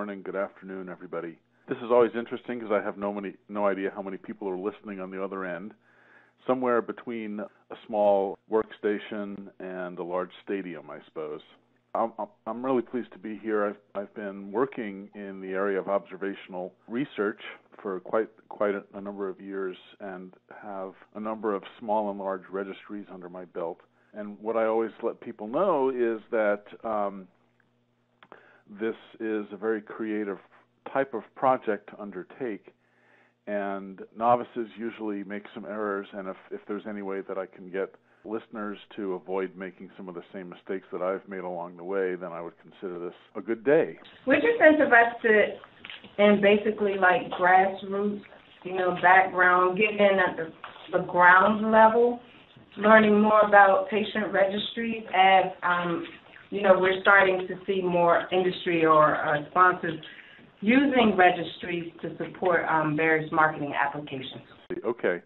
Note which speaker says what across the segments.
Speaker 1: morning, good afternoon, everybody. This is always interesting because I have no idea how many people are listening on the other end. Somewhere between a small workstation and a large stadium, I suppose. I'm really pleased to be here. I've been working in the area of observational research for quite a number of years and have a number of small and large registries under my belt. And what I always let people know is that this is a very creative type of project to undertake, and novices usually make some errors, and if there's any way that I can get listeners to avoid making some of the same mistakes that I've made along the way, then I would consider this a good day.
Speaker 2: We're just interested in basically like grassroots, background, getting in at the ground level, learning more about patient registries as, we're starting to see more industry or sponsors using registries to support various marketing applications.
Speaker 1: Okay.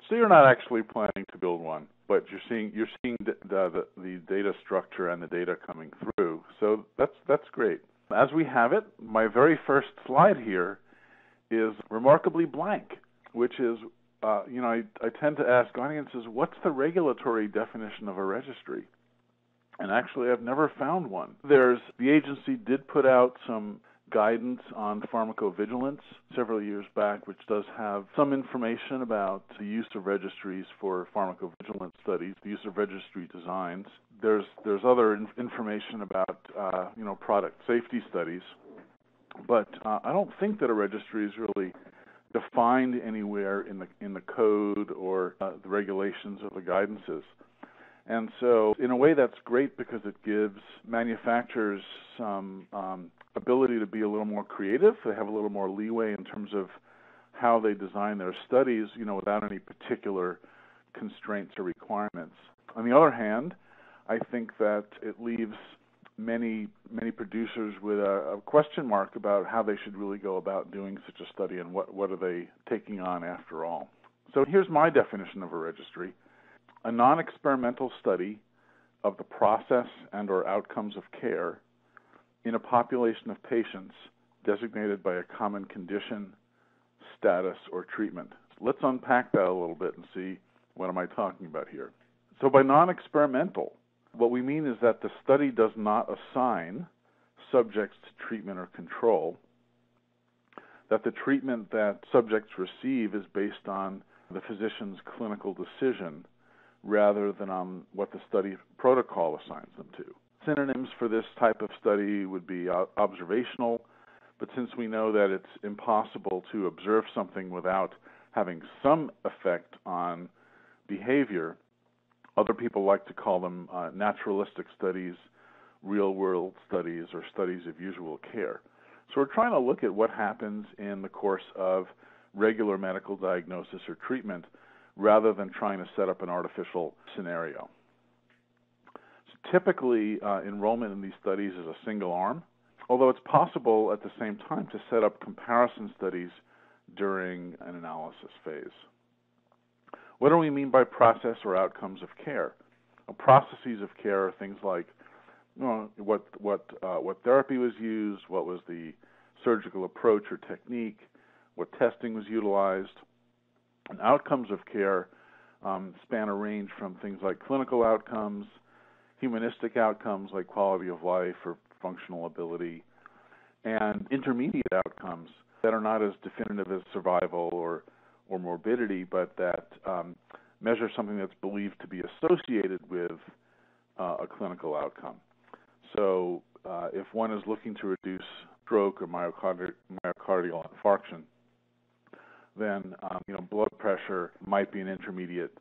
Speaker 1: So you're not actually planning to build one, but you're seeing the data structure and the data coming through. So that's great. As we have it, my very first slide here is remarkably blank, which is, I tend to ask audiences, what's the regulatory definition of a registry? And actually, I've never found one. The agency did put out some guidance on pharmacovigilance several years back, which does have some information about the use of registries for pharmacovigilance studies, the use of registry designs. There's other information about product safety studies, but I don't think that a registry is really defined anywhere in the code or the regulations or the guidances. And so, in a way, that's great because it gives manufacturers some ability to be a little more creative. They have a little more leeway in terms of how they design their studies, without any particular constraints or requirements. On the other hand, I think that it leaves many producers with a question mark about how they should really go about doing such a study and what are they taking on after all. So here's my definition of a registry. A non-experimental study of the process and or outcomes of care in a population of patients designated by a common condition, status, or treatment. Let's unpack that a little bit and see what am I talking about here. So by non-experimental, what we mean is that the study does not assign subjects to treatment or control, that the treatment that subjects receive is based on the physician's clinical decision rather than on what the study protocol assigns them to. Synonyms for this type of study would be observational, but since we know that it's impossible to observe something without having some effect on behavior, other people like to call them naturalistic studies, real-world studies, or studies of usual care. So we're trying to look at what happens in the course of regular medical diagnosis or treatment rather than trying to set up an artificial scenario. So typically, enrollment in these studies is a single arm, although it's possible at the same time to set up comparison studies during an analysis phase. What do we mean by process or outcomes of care? Processes of care are things like what therapy was used, what was the surgical approach or technique, what testing was utilized. And outcomes of care span a range from things like clinical outcomes, humanistic outcomes like quality of life or functional ability, and intermediate outcomes that are not as definitive as survival or morbidity, but that measure something that's believed to be associated with a clinical outcome. So if one is looking to reduce stroke or myocardial infarction, then blood pressure might be an intermediate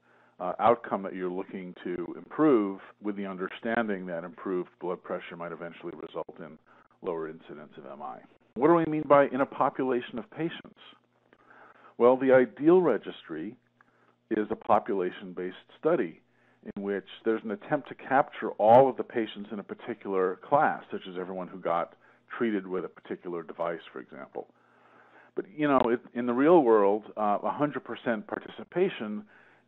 Speaker 1: outcome that you're looking to improve, with the understanding that improved blood pressure might eventually result in lower incidence of MI. What do we mean by in a population of patients? Well, the ideal registry is a population-based study in which there's an attempt to capture all of the patients in a particular class, such as everyone who got treated with a particular device, for example. But, in the real world, 100% participation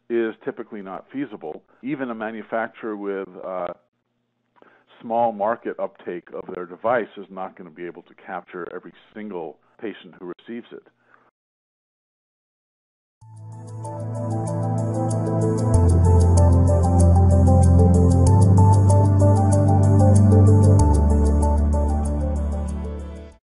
Speaker 1: is typically not feasible. Even a manufacturer with small market uptake of their device is not going to be able to capture every single patient who receives it.